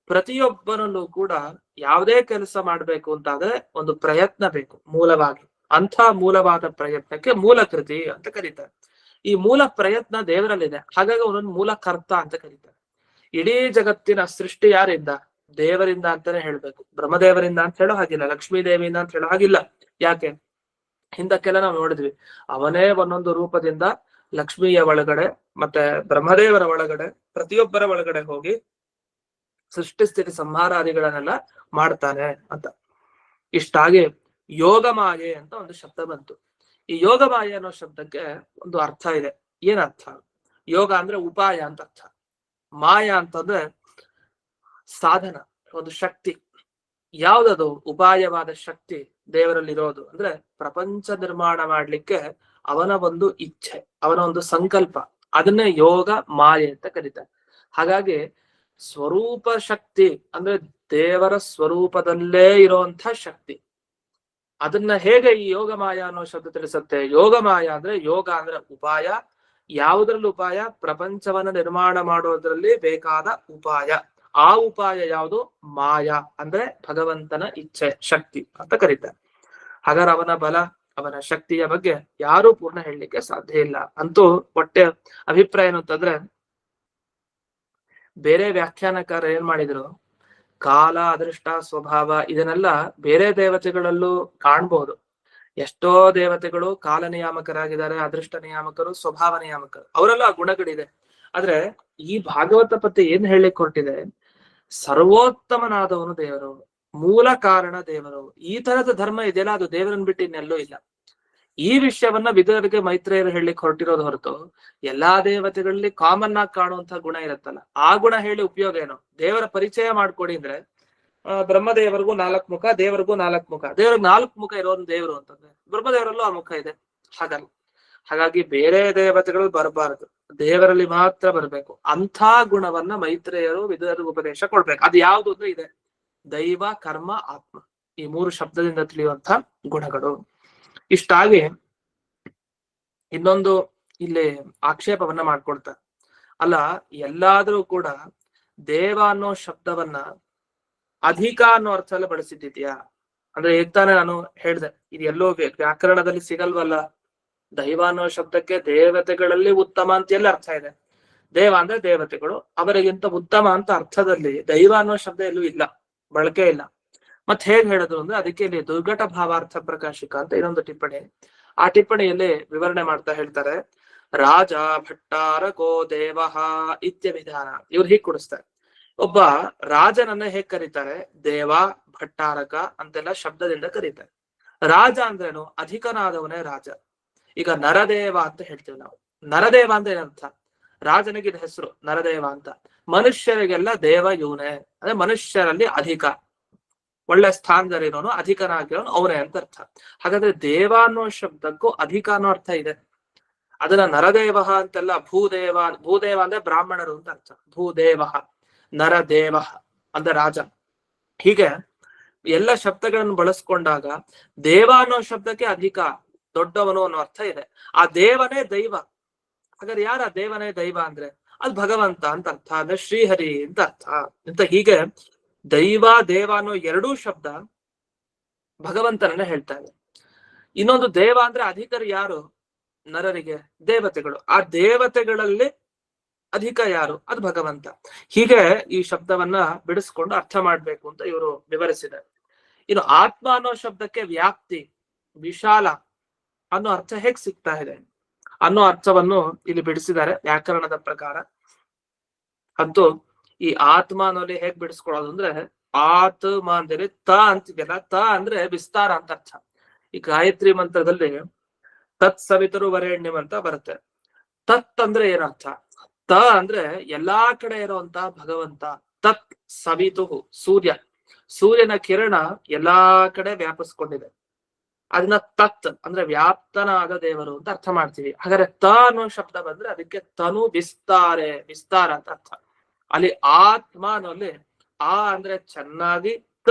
ಪ್ರತಿಯೊಬ್ಬನಲ್ಲೂ ಕೂಡ ಯಾವುದೇ ಕೆಲಸ ಮಾಡ್ಬೇಕು ಅಂತಾದ್ರೆ ಒಂದು ಪ್ರಯತ್ನ ಬೇಕು ಮೂಲವಾಗಿ. ಅಂಥ ಮೂಲವಾದ ಪ್ರಯತ್ನಕ್ಕೆ ಮೂಲಕೃತಿ ಅಂತ ಕರೀತಾರೆ. ಈ ಮೂಲ ಪ್ರಯತ್ನ ದೇವರಲ್ಲಿದೆ, ಹಾಗಾಗಿ ಅವನನ್ನು ಮೂಲಕರ್ತ ಅಂತ ಕರೀತಾರೆ. ಇಡೀ ಜಗತ್ತಿನ ಸೃಷ್ಟಿ ಯಾರಿಂದ? ದೇವರಿಂದ ಅಂತಾನೆ ಹೇಳ್ಬೇಕು. ಬ್ರಹ್ಮದೇವರಿಂದ ಅಂತ ಹೇಳೋ ಹಾಗಿಲ್ಲ, ಲಕ್ಷ್ಮೀ ದೇವಿಯಿಂದ ಅಂತ ಹೇಳೋ ಹಾಗಿಲ್ಲ. ಯಾಕೆ? ಹಿಂದಕ್ಕೆಲ್ಲ ನಾವು ನೋಡಿದ್ವಿ, ಅವನೇ ಒಂದೊಂದು ರೂಪದಿಂದ ಲಕ್ಷ್ಮಿಯ ಒಳಗಡೆ ಮತ್ತೆ ಬ್ರಹ್ಮದೇವರ ಒಳಗಡೆ ಪ್ರತಿಯೊಬ್ಬರ ಒಳಗಡೆ ಹೋಗಿ ಸೃಷ್ಟಿ ಸ್ಥಿತಿ ಸಂಹಾರಾದಿಗಳನ್ನೆಲ್ಲ ಮಾಡ್ತಾನೆ ಅಂತ. ಇಷ್ಟಾಗಿ ಯೋಗ ಮಾಯೆ ಅಂತ ಒಂದು ಶಬ್ದ ಬಂತು. ಈ ಯೋಗ ಮಾಯೆ ಅನ್ನೋ ಶಬ್ದಕ್ಕೆ ಒಂದು ಅರ್ಥ ಇದೆ. ಏನ್ ಅರ್ಥ? ಯೋಗ ಅಂದ್ರೆ ಉಪಾಯ ಅಂತ ಅರ್ಥ. ಮಾಯ ಅಂತಂದ್ರೆ ಸಾಧನ, ಒಂದು ಶಕ್ತಿ. ಯಾವ್ದದು ಉಪಾಯವಾದ ಶಕ್ತಿ ದೇವರಲ್ಲಿರೋದು ಅಂದ್ರೆ, ಪ್ರಪಂಚ ನಿರ್ಮಾಣ ಮಾಡ್ಲಿಕ್ಕೆ ಅವನ ಒಂದು ಇಚ್ಛೆ, ಅವನ ಒಂದು ಸಂಕಲ್ಪ, ಅದನ್ನೇ ಯೋಗ ಮಾಯೆ ಅಂತ ಕರೀತಾರೆ. ಹಾಗಾಗಿ ಸ್ವರೂಪ ಶಕ್ತಿ ಅಂದ್ರೆ ದೇವರ ಸ್ವರೂಪದಲ್ಲೇ ಇರುವಂತ ಶಕ್ತಿ. ಅದನ್ನ ಹೇಗೆ ಈ ಯೋಗ ಮಾಯ ಅನ್ನೋ ಶಬ್ದ ತಿಳಿಸುತ್ತೆ? ಯೋಗ ಮಾಯ ಅಂದ್ರೆ, ಯೋಗ ಅಂದ್ರೆ ಉಪಾಯ. ಯಾವುದ್ರಲ್ಲಿ ಉಪಾಯ? ಪ್ರಪಂಚವನ್ನ ನಿರ್ಮಾಣ ಮಾಡೋದ್ರಲ್ಲಿ ಬೇಕಾದ ಉಪಾಯ. ಆ ಉಪಾಯ ಯಾವುದು? ಮಾಯ ಅಂದ್ರೆ ಭಗವಂತನ ಇಚ್ಛೆ, ಶಕ್ತಿ ಅಂತ ಕರೀತಾರೆ. ಹಾಗಾದ್ರೆ ಅವನ ಬಲ, ಅವನ ಶಕ್ತಿಯ ಬಗ್ಗೆ ಯಾರೂ ಪೂರ್ಣ ಹೇಳಲಿಕ್ಕೆ ಸಾಧ್ಯ ಇಲ್ಲ. ಅಂತೂ ಹೊಟ್ಟೆ ಅಭಿಪ್ರಾಯ ಏನು ಅಂತಂದ್ರೆ, ಬೇರೆ ವ್ಯಾಖ್ಯಾನಕಾರ ಏನ್ ಮಾಡಿದ್ರು, ಕಾಲ, ಅದೃಷ್ಟ, ಸ್ವಭಾವ ಇದನ್ನೆಲ್ಲ ಬೇರೆ ದೇವತೆಗಳಲ್ಲೂ ಕಾಣ್ಬಹುದು. ಎಷ್ಟೋ ದೇವತೆಗಳು ಕಾಲ ನಿಯಾಮಕರಾಗಿದ್ದಾರೆ, ಅದೃಷ್ಟ ನಿಯಾಮಕರು, ಸ್ವಭಾವ ನಿಯಾಮಕರು, ಅವರೆಲ್ಲ ಆ ಗುಣಗಳಿದೆ. ಆದ್ರೆ ಈ ಭಾಗವತ ಪದ್ಯ ಏನ್ ಹೇಳಲಿಕ್ಕೆ ಹೊರಟಿದೆ, ಸರ್ವೋತ್ತಮನಾದವನು ದೇವರು, ಮೂಲ ಕಾರಣ ದೇವರು. ಈ ತರದ ಧರ್ಮ ಇದೆಯಲ್ಲ, ಅದು ದೇವರನ್ನ ಬಿಟ್ಟು ಇನ್ನೆಲ್ಲೂ ಇಲ್ಲ. ಈ ವಿಷಯವನ್ನ ವಿದುರರಿಗೆ ಮೈತ್ರೇಯರು ಹೇಳಲಿಕ್ಕೆ ಹೊರಟಿರೋದು ಹೊರತು, ಎಲ್ಲಾ ದೇವತೆಗಳಲ್ಲಿ ಕಾಮನ್ ಆಗಿ ಕಾಣುವಂತಹ ಗುಣ ಇರುತ್ತಲ್ಲ, ಆ ಗುಣ ಹೇಳಿ ಉಪಯೋಗ ಏನು? ದೇವರ ಪರಿಚಯ ಮಾಡ್ಕೊಡಿ ಅಂದ್ರೆ ಬ್ರಹ್ಮದೇವರಿಗೂ 4 ಮುಖ, ದೇವರಿಗೂ 4 ಮುಖ. ದೇವ್ರಿಗೆ 4 ಮುಖ ಇರೋನ್ ದೇವರು ಅಂತಂದ್ರೆ ಬ್ರಹ್ಮದೇವರಲ್ಲೂ ಆ ಮುಖ ಇದೆ, ಹಾಗಲ್ಲ. ಹಾಗಾಗಿ ಬೇರೆ ದೇವತೆಗಳು ಬರಬಾರದು, ದೇವರಲ್ಲಿ ಮಾತ್ರ ಬರಬೇಕು. ಅಂಥ ಗುಣವನ್ನ ಮೈತ್ರೇಯರು ವಿದುರರಿಗೆ ಉಪದೇಶ ಕೊಡ್ಬೇಕು. ಅದು ಯಾವುದು ಅಂದ್ರೆ ಇದೆ, ದೈವ, ಕರ್ಮ, ಆತ್ಮ, ಈ 3 ಶಬ್ದದಿಂದ ತಿಳಿಯುವಂತ ಗುಣಗಳು. ಇಷ್ಟಾಗಿ ಇನ್ನೊಂದು ಇಲ್ಲಿ ಆಕ್ಷೇಪವನ್ನ ಮಾಡ್ಕೊಳ್ತಾರೆ. ಅಲ್ಲ, ಎಲ್ಲಾದ್ರೂ ಕೂಡ ದೇವ ಅನ್ನೋ ಶಬ್ದವನ್ನ ಅಧಿಕ ಅನ್ನೋ ಅರ್ಥದಲ್ಲಿ ಬಳಸಿದ್ಯಾ ಅಂದ್ರೆ ಈಗ ತಾನೇ ನಾನು ಹೇಳ್ದೆ, ಇದು ಎಲ್ಲೋ ವ್ಯಾಕರಣದಲ್ಲಿ ಸಿಗಲ್ವಲ್ಲ. ದೈವ ಅನ್ನೋ ಶಬ್ದಕ್ಕೆ ದೇವತೆಗಳಲ್ಲಿ ಉತ್ತಮ ಅಂತ ಎಲ್ಲ ಅರ್ಥ ಇದೆ. ದೇವ ಅಂದ್ರೆ ದೇವತೆಗಳು, ಅವರಿಗಿಂತ ಉತ್ತಮ ಅಂತ ಅರ್ಥದಲ್ಲಿ ದೈವ ಅನ್ನೋ ಶಬ್ದ ಎಲ್ಲೂ ಇಲ್ಲ, ಬಳಕೆ ಇಲ್ಲ. ಮತ್ ಹೇಗ್ ಹೇಳೋದು ಅಂದ್ರೆ ಅದಕ್ಕೆ ಇಲ್ಲಿ ದುರ್ಘಟ ಭಾವಾರ್ಥ ಪ್ರಕಾಶಿಕ ಅಂತ ಇನ್ನೊಂದು ಟಿಪ್ಪಣಿ. ಆ ಟಿಪ್ಪಣಿಯಲ್ಲಿ ವಿವರಣೆ ಮಾಡ್ತಾ ಹೇಳ್ತಾರೆ, ರಾಜ ಭಟ್ಟಾರಕೋ ದೇವಃ ಇತ್ಯವಿಧಾನ. ಇವ್ರು ಹೀಗ್ ಕೊಡಿಸ್ತಾರೆ, ಒಬ್ಬ ರಾಜನನ್ನ ಹೇಗ್ ಕರೀತಾರೆ, ದೇವ, ಭಟ್ಟಾರಕ ಅಂತೆಲ್ಲ ಶಬ್ದದಿಂದ ಕರೀತಾರೆ. ರಾಜ ಅಂದ್ರೇನು, ಅಧಿಕನಾದವನೇ ರಾಜ. ಈಗ ನರದೇವ ಅಂತ ಹೇಳ್ತೀವಿ ನಾವು. ನರದೇವ ಅಂದ್ರೆ ಏನರ್ಥ, ರಾಜನಿಗೆ ಹೆಸರು ನರದೇವ ಅಂತ. ಮನುಷ್ಯರಿಗೆಲ್ಲ ದೇವ ಇವನೇ, ಅಂದ್ರೆ ಮನುಷ್ಯರಲ್ಲಿ ಅಧಿಕ, ಒಳ್ಳೆ ಸ್ಥಾನದಲ್ಲಿರೋನು, ಅಧಿಕನಾಗಿರೋನು ಅವನೇ ಅಂತ ಅರ್ಥ. ಹಾಗಾದ್ರೆ ದೇವ ಅನ್ನೋ ಶಬ್ದಕ್ಕೂ ಅಧಿಕ ಅನ್ನೋ ಅರ್ಥ ಇದೆ. ಅದನ್ನ ನರದೇವ ಅಂತೆಲ್ಲ, ಭೂದೇವ, ಭೂದೇವ ಅಂದ್ರೆ ಬ್ರಾಹ್ಮಣರು ಅಂತ ಅರ್ಥ. ಭೂದೇವ, ನರದೇವ ಅಂದ್ರೆ ರಾಜ. ಹೀಗೆ ಎಲ್ಲ ಶಬ್ದಗಳನ್ನು ಬಳಸ್ಕೊಂಡಾಗ ದೇವ ಅನ್ನೋ ಶಬ್ದಕ್ಕೆ ಅಧಿಕ, ದೊಡ್ಡವನು ಅನ್ನೋ ಅರ್ಥ ಇದೆ. ಆ ದೇವನೇ ದೈವ. ಹಾಗಾದ್ರೆ ಯಾರ ದೇವನೇ ದೈವ ಅಂದ್ರೆ ಅದು ಭಗವಂತ ಅಂತ ಅರ್ಥ, ಅಂದ್ರೆ ಶ್ರೀಹರಿ ಅಂತ ಅರ್ಥ ಅಂತ. ಹೀಗೆ ದೈವ, ದೇವ ಅನ್ನೋ ಎರಡೂ ಶಬ್ದ ಭಗವಂತನನ್ನ ಹೇಳ್ತಾ ಇದೆ. ಇನ್ನೊಂದು ದೇವ ಅಂದ್ರೆ ಅಧಿಕರು ಯಾರು, ನರರಿಗೆ ದೇವತೆಗಳು. ಆ ದೇವತೆಗಳಲ್ಲಿ ಅಧಿಕ ಯಾರು, ಅದು ಭಗವಂತ. ಹೀಗೆ ಈ ಶಬ್ದವನ್ನ ಬಿಡಿಸ್ಕೊಂಡು ಅರ್ಥ ಮಾಡ್ಬೇಕು ಅಂತ ಇವರು ವಿವರಿಸಿದ್ದಾರೆ. ಇನ್ನು ಆತ್ಮ ಅನ್ನೋ ಶಬ್ದಕ್ಕೆ ವ್ಯಾಪ್ತಿ, ವಿಶಾಲ ಅನ್ನೋ ಅರ್ಥ ಹೇಗ್ ಸಿಗ್ತಾ ಇದೆ ಅನ್ನೋ ಅರ್ಥವನ್ನು ಇಲ್ಲಿ ಬಿಡಿಸಿದ್ದಾರೆ ವ್ಯಾಕರಣದ ಪ್ರಕಾರ. ಅಂತೂ ಈ ಆತ್ಮ ಅನ್ನೋಲ್ಲಿ ಹೇಗ್ ಬಿಡಿಸ್ಕೊಳ್ಳೋದು ಅಂದ್ರೆ, ಆತ್ಮ ಅಂದ್ರೆ ತ ಅಂತಿದೆಯಲ್ಲ, ತ ಅಂದ್ರೆ ವಿಸ್ತಾರ ಅಂತ ಅರ್ಥ. ಈ ಗಾಯತ್ರಿ ಮಂತ್ರದಲ್ಲಿ ತತ್ ಸವಿತರು ವರೆಣ್ಯಂ ಅಂತ ಬರುತ್ತೆ. ತತ್ ಅಂದ್ರೆ ಏನರ್ಥ, ತ ಅಂದ್ರೆ ಎಲ್ಲಾ ಕಡೆ ಇರುವಂತ ಭಗವಂತ. ತತ್ ಸವಿತು, ಸೂರ್ಯ, ಸೂರ್ಯನ ಕಿರಣ ಎಲ್ಲಾ ಕಡೆ ವ್ಯಾಪಿಸ್ಕೊಂಡಿದೆ. ಅದನ್ನ ತತ್ ಅಂದ್ರೆ ವ್ಯಾಪ್ತನಾದ ದೇವರು ಅಂತ ಅರ್ಥ ಮಾಡ್ತೀವಿ. ಹಾಗಾದ್ರೆ ತ ಅನ್ನೋ ಶಬ್ದ ಬಂದ್ರೆ ಅದಕ್ಕೆ ತನು ವಿಸ್ತಾರೆ, ವಿಸ್ತಾರ ಅಂತ ಅರ್ಥ. ಅಲ್ಲಿ ಆತ್ಮ ಅನ್ನೋಲ್ಲಿ ಆ ಅಂದ್ರೆ ಚೆನ್ನಾಗಿ, ತ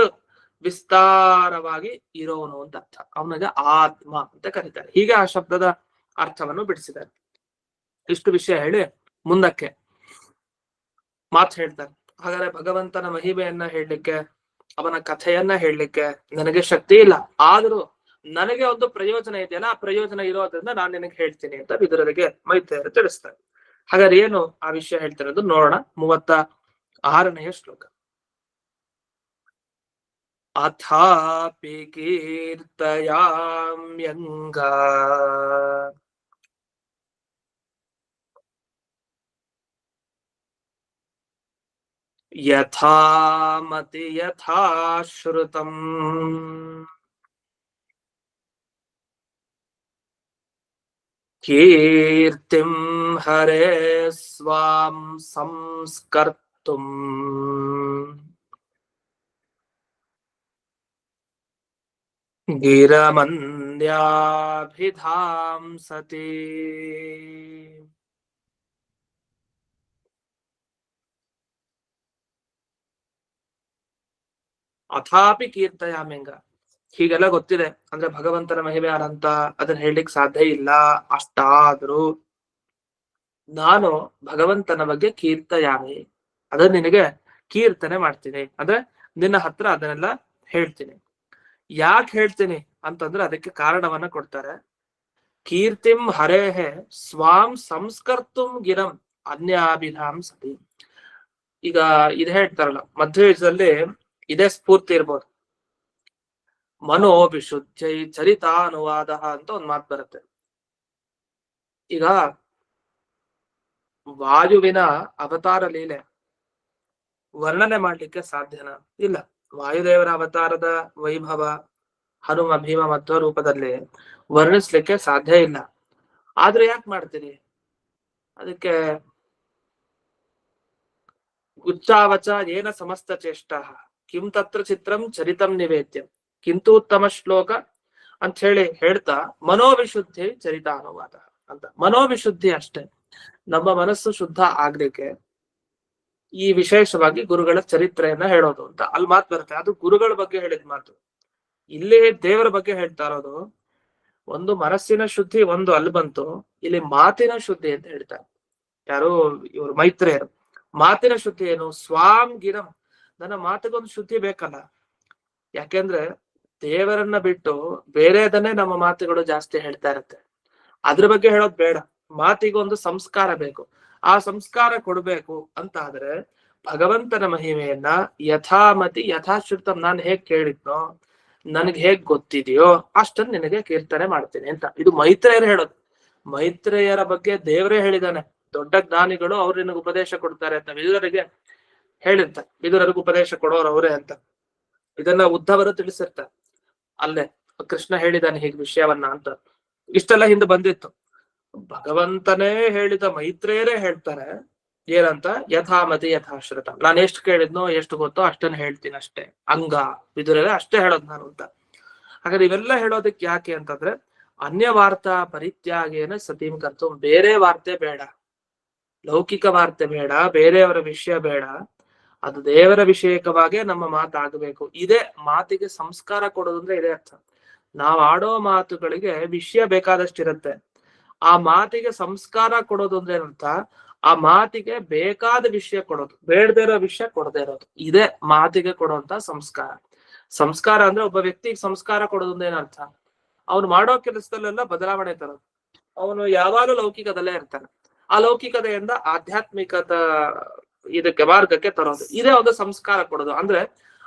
ವಿಸ್ತಾರವಾಗಿ ಇರೋನು ಅಂತ ಅರ್ಥ. ಅವನಿಗೆ ಆತ್ಮ ಅಂತ ಕರೀತಾರೆ. ಹೀಗೆ ಆ ಶಬ್ದದ ಅರ್ಥವನ್ನು ಬಿಡಿಸಿದ್ದಾರೆ. ಇಷ್ಟು ವಿಷಯ ಹೇಳಿ ಮುಂದಕ್ಕೆ ಮಾತು ಹೇಳ್ತಾರೆ. ಹಾಗಾದ್ರೆ ಭಗವಂತನ ಮಹಿಮೆಯನ್ನ ಹೇಳಲಿಕ್ಕೆ, ಅವನ ಕಥೆಯನ್ನ ಹೇಳಲಿಕ್ಕೆ ನನಗೆ ಶಕ್ತಿ ಇಲ್ಲ, ಆದ್ರೂ ನನಗೆ ಒಂದು ಪ್ರಯೋಜನ ಇದೆಯಲ್ಲ, ಆ ಪ್ರಯೋಜನ ಇರೋದ್ರಿಂದ ನಾನು ನಿನಗೆ ಹೇಳ್ತೀನಿ ಅಂತ ವಿದುರರಿಗೆ ಮೈತ್ರೇಯರು ತಿಳಿಸ್ತಾರೆ. ಹಾಗಾದ್ರೆ ಏನು ಆ ವಿಷಯ ಹೇಳ್ತಿರೋದು ನೋಡೋಣ. 36ನೇ ಶ್ಲೋಕ. ಅಥಾಪಿ ಕೀರ್ತಯಾಮ್ಯಂಗ ಯಥಾಮತಿ ಯಥಾಶ್ರುತಂ ಕೀರ್ತಿಂ ಹರೇ ಸ್ವಾಂ ಸಂಸ್ಕರ್ತುಂ ಗಿರಮನ್ಯಾಭಿಧಾಂಸತಿ. ಅಥಾಪಿ ಕೀರ್ತಯಾಮ್ಯಂಗ, ಹೀಗೆಲ್ಲ ಗೊತ್ತಿದೆ ಅಂದ್ರೆ ಭಗವಂತನ ಮಹಿಮೆ ಯಾರಂತ ಅದನ್ನ ಹೇಳಲಿಕ್ಕೆ ಸಾಧ್ಯ ಇಲ್ಲ. ಅಷ್ಟಾದ್ರೂ ನಾನು ಭಗವಂತನ ಬಗ್ಗೆ ಕೀರ್ತಯಾಮಿ, ಅದನ್ನ ನಿನಗೆ ಕೀರ್ತನೆ ಮಾಡ್ತೀನಿ, ಅಂದ್ರೆ ನಿನ್ನ ಹತ್ರ ಅದನ್ನೆಲ್ಲ ಹೇಳ್ತೀನಿ. ಯಾಕೆ ಹೇಳ್ತೀನಿ ಅಂತಂದ್ರೆ ಅದಕ್ಕೆ ಕಾರಣವನ್ನ ಕೊಡ್ತಾರೆ. ಕೀರ್ತಿಂ ಹರೇಹೆ ಸ್ವಾಂ ಸಂಸ್ಕರ್ತುಂ ಗಿರಂ ಅನ್ಯಾಭಿಧಾಂಸತಿ. ಈಗ ಇದು ಹೇಳ್ತಾರಲ್ಲ, ಮಧ್ವಯುಗದಲ್ಲಿ ಇದೇ ಸ್ಫೂರ್ತಿ ಇರ್ಬೋದು. ಮನೋ ವಿಶುದ್ಧೈ ಚರಿತಾನುವಾದ ಅಂತ ಒಂದ್ ಮಾತು ಬರುತ್ತೆ. ಈಗ ವಾಯುವಿನ ಅವತಾರ ಲೀಲೆ ವರ್ಣನೆ ಮಾಡ್ಲಿಕ್ಕೆ ಸಾಧ್ಯನಾ? ಇಲ್ಲ. ವಾಯುದೇವರ ಅವತಾರದ ವೈಭವ ಹನುಮ ಭೀಮ ಮಧ್ವ ರೂಪದಲ್ಲಿ ವರ್ಣಿಸ್ಲಿಕ್ಕೆ ಸಾಧ್ಯ ಇಲ್ಲ. ಆದ್ರೆ ಯಾಕೆ ಮಾಡ್ತೀರಿ? ಅದಕ್ಕೆ ಉಚ್ಚಾವಚ ಏನ ಸಮಸ್ತ ಚೇಷ್ಟ, ಕಿಂ ತತ್ರ ಚಿತ್ರಂ ಚರಿತಂ ನಿವೇದ್ಯಂ ಕಿಂತೂತ್ತಮ ಶ್ಲೋಕ ಅಂತ ಹೇಳಿ ಹೇಳ್ತಾ ಮನೋವಿಶುದ್ಧಿ ಚರಿತಾನುವಾದ ಅಂತ. ಮನೋವಿಶುದ್ಧಿ ಅಷ್ಟೇ, ನಮ್ಮ ಮನಸ್ಸು ಶುದ್ಧ ಆಗ್ಲಿಕ್ಕೆ ಈ ವಿಶೇಷವಾಗಿ ಗುರುಗಳ ಚರಿತ್ರೆಯನ್ನ ಹೇಳೋದು ಅಂತ ಅಲ್ಲಿ ಮಾತು ಬರುತ್ತೆ. ಅದು ಗುರುಗಳ ಬಗ್ಗೆ ಹೇಳಿದ ಮಾತು. ಇಲ್ಲಿ ದೇವರ ಬಗ್ಗೆ ಹೇಳ್ತಾ ಇರೋದು. ಒಂದು ಮನಸ್ಸಿನ ಶುದ್ಧಿ ಒಂದು ಅಲ್ಲಿ ಬಂತು, ಇಲ್ಲಿ ಮಾತಿನ ಶುದ್ಧಿ ಅಂತ ಹೇಳ್ತಾರೆ. ಯಾರು ಇವರು ಮೈತ್ರೇಯರು. ಮಾತಿನ ಶುದ್ಧಿ ಏನು? ಸ್ವಾಂ ಗಿರಂ, ನನ್ನ ಮಾತಿಗೊಂದು ಶುದ್ಧಿ ಬೇಕಲ್ಲ. ಯಾಕೆಂದ್ರೆ ದೇವರನ್ನ ಬಿಟ್ಟು ಬೇರೆದನ್ನೇ ನಮ್ಮ ಮಾತುಗಳು ಜಾಸ್ತಿ ಹೇಳ್ತಾ ಇರುತ್ತೆ. ಅದ್ರ ಬಗ್ಗೆ ಹೇಳೋದ್ ಬೇಡ. ಮಾತಿಗೊಂದು ಸಂಸ್ಕಾರ ಬೇಕು. ಆ ಸಂಸ್ಕಾರ ಕೊಡ್ಬೇಕು ಅಂತ ಆದ್ರೆ ಭಗವಂತನ ಮಹಿಮೆಯನ್ನ ಯಥಾಮತಿ ಯಥಾಶ್ರುತಂ, ನಾನು ಹೇಗ್ ಕೇಳಿದ್ನೋ, ನನ್ಗೆ ಹೇಗ್ ಗೊತ್ತಿದೆಯೋ ಅಷ್ಟನ್ನ ನಿನಗೆ ಕೀರ್ತನೆ ಮಾಡ್ತೀನಿ ಅಂತ. ಇದು ಮೈತ್ರೇಯರು ಹೇಳೋದು. ಮೈತ್ರೇಯರ ಬಗ್ಗೆ ದೇವರೇ ಹೇಳಿದಾನೆ. ದೊಡ್ಡ ಜ್ಞಾನಿಗಳು ಅವ್ರು ನಿನಗೆ ಉಪದೇಶ ಕೊಡ್ತಾರೆ ಅಂತ ವಿದುರರಿಗೆ ಹೇಳಿರ್ತಾರೆ. ವಿದುರರಿಗೆ ಉಪದೇಶ ಕೊಡೋರು ಅವರೇ ಅಂತ. ಇದನ್ನ ಉದ್ಧವರು ತಿಳಿಸಿರ್ತಾರೆ. ಅಲ್ಲೇ ಕೃಷ್ಣ ಹೇಳಿದಾನೆ ಹೀಗೆ ವಿಷಯವನ್ನ ಅಂತ. ಇಷ್ಟೆಲ್ಲ ಹಿಂದೆ ಬಂದಿತ್ತು. ಭಗವಂತನೇ ಹೇಳಿದ ಮೈತ್ರೇಯರೇ ಹೇಳ್ತಾರೆ ಏನಂತ? ಯಥಾಮತಿ ಯಥಾಶ್ರುತ, ನಾನು ಎಷ್ಟು ಕೇಳಿದ್ನೋ ಎಷ್ಟು ಗೊತ್ತೋ ಅಷ್ಟನ್ನ ಹೇಳ್ತೀನಿ ಅಷ್ಟೇ. ಅಂಗ ವಿದುರರೇ ಅಷ್ಟೇ ಹೇಳೋದು ನಾನು ಅಂತ. ಹಾಗಾದ್ರೆ ಇವೆಲ್ಲ ಹೇಳೋದಕ್ಕೆ ಯಾಕೆ ಅಂತಂದ್ರೆ ಅನ್ಯ ವಾರ್ತಾ ಪರಿತ್ಯಾಗೇನ ಸತೀಂ ಕರ್ತು, ಬೇರೆ ವಾರ್ತೆ ಬೇಡ, ಲೌಕಿಕ ವಾರ್ತೆ ಬೇಡ, ಬೇರೆಯವರ ವಿಷಯ ಬೇಡ, ಅದು ದೇವರ ವಿಷಯಕವಾಗೇ ನಮ್ಮ ಮಾತಾಗಬೇಕು. ಇದೇ ಮಾತಿಗೆ ಸಂಸ್ಕಾರ ಕೊಡೋದು ಅಂದ್ರೆ ಇದೇ ಅರ್ಥ. ನಾವು ಆಡೋ ಮಾತುಗಳಿಗೆ ವಿಷಯ ಬೇಕಾದಷ್ಟಿರುತ್ತೆ. ಆ ಮಾತಿಗೆ ಸಂಸ್ಕಾರ ಕೊಡೋದು ಅಂದ್ರೆ ಏನಂತ? ಆ ಮಾತಿಗೆ ಬೇಕಾದ ವಿಷಯ ಕೊಡೋದು, ಬೇಡದೇ ಇರೋ ವಿಷಯ ಕೊಡದೇ ಇರೋದು. ಇದೇ ಮಾತಿಗೆ ಕೊಡುವಂತ ಸಂಸ್ಕಾರ. ಸಂಸ್ಕಾರ ಅಂದ್ರೆ ಒಬ್ಬ ವ್ಯಕ್ತಿಗೆ ಸಂಸ್ಕಾರ ಕೊಡೋದು ಅಂದ್ರೆ ಏನರ್ಥ? ಅವನು ಮಾಡೋ ಕೆಲಸದಲ್ಲೆಲ್ಲ ಬದಲಾವಣೆ ತರೋದು. ಅವನು ಯಾವಾಗಲೂ ಲೌಕಿಕದಲ್ಲೇ ಇರ್ತಾನೆ. ಆ ಲೌಕಿಕತೆಯಿಂದ ಆಧ್ಯಾತ್ಮಿಕದ ಇದಕ್ಕೆ ಮಾರ್ಗಕ್ಕೆ ತರೋದು. ಇದೇ ಒಂದು ಸಂಸ್ಕಾರ ಕೊಡೋದು. ಅಂದ್ರೆ